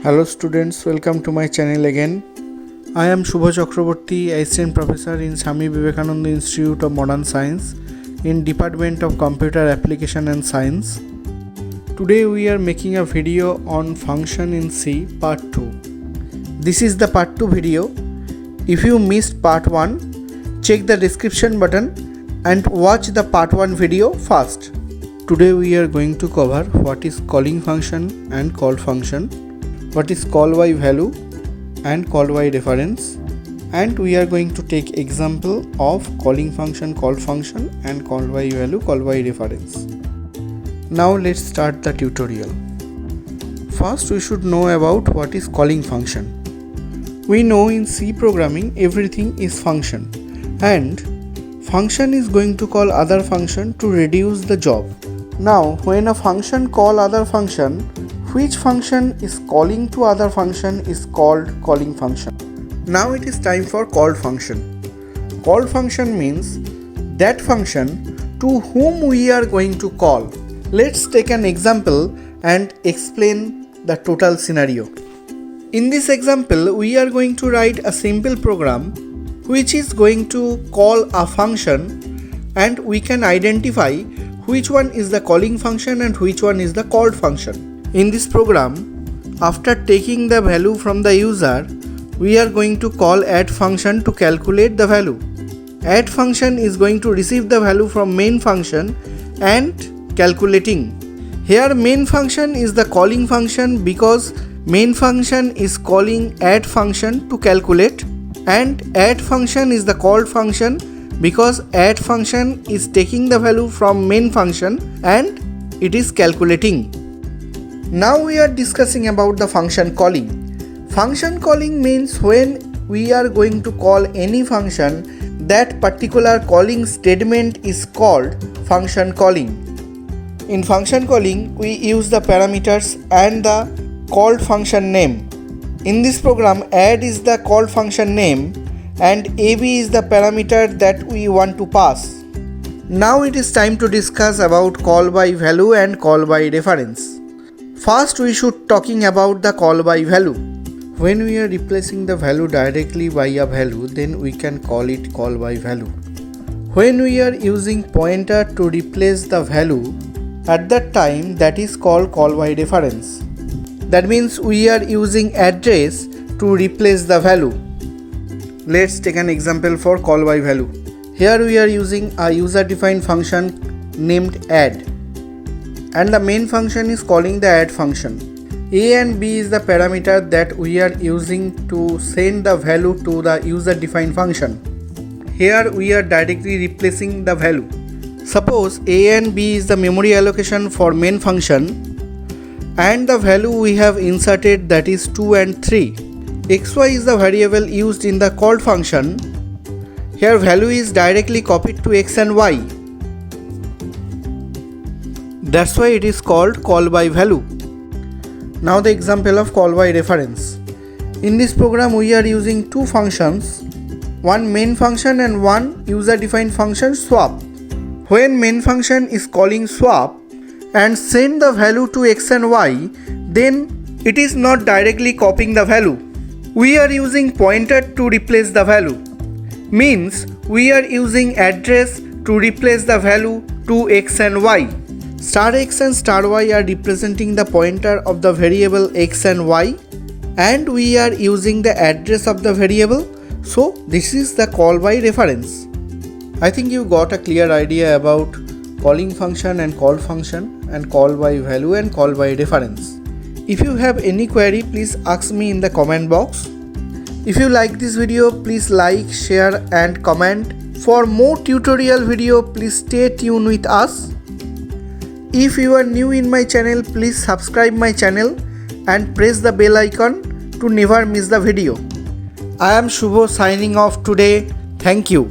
Hello students, welcome to my channel again. I am Shubho Chakraborty, Assistant Professor in Swami Vivekananda Institute of Modern Science in Department of Computer Application and Science. Today we are making a video on function in C part 2. This is the part 2 video. If you missed part 1, check the description button and watch the part 1 video first. Today we are going to cover what is calling function and call function, what is call by value and call by reference, and we are going to take example of calling function, call function and call by value, call by reference. Now let's start the tutorial. First we should know about what is calling function. We know in C programming everything is function, and function is going to call other function to reduce the job. Now when a function call other function, which function is calling to other function is called calling function. Now it is time for called function. Called function means that function to whom we are going to call. Let's take an example and explain the total scenario. In this example, we are going to write a simple program which is going to call a function, and we can identify which one is the calling function and which one is the called function. In this program, after taking the value from the user, we are going to call add function to calculate the value. Add function is going to receive the value from main function and calculating. Here main function is the calling function because main function is calling add function to calculate, and add function is the called function because add function is taking the value from main function and it is calculating. Now we are discussing about the function calling. Function calling means when we are going to call any function, that particular calling statement is called function calling. In function calling, we use the parameters and the called function name. In this program, add is the called function name and ab is the parameter that we want to pass. Now it is time to discuss about call by value and call by reference. First we should talking about the call by value. When we are replacing the value directly by a value, then we can call it call by value. When we are using pointer to replace the value, at that time that is called call by reference. That means we are using address to replace the value. Let's take an example for call by value. Here we are using a user defined function named add, and the main function is calling the add function. A and B is the parameter that we are using to send the value to the user defined function. Here we are directly replacing the value. Suppose A and B is the memory allocation for main function, and the value we have inserted, that is 2 and 3. xy is the variable used in the called function. Here value is directly copied to x and y. That's why it is called call by value. Now the example of call by reference. In this program we are using two functions, one main function and one user defined function swap. When main function is calling swap and send the value to x and y, then it is not directly copying the value. We are using pointer to replace the value. Means we are using address to replace the value to x and y. Star x and star y are representing the pointer of the variable x and y, and we are using the address of the variable. So this is the call by reference. I think you got a clear idea about calling function and call function and call by value and call by reference. If you have any query, please ask me in the comment box. If you like this video, please like, share and comment. For more tutorial video, please stay tuned with us. If you are new in my channel, please subscribe my channel and press the bell icon to never miss the video. I am Shubho signing off today. Thank you.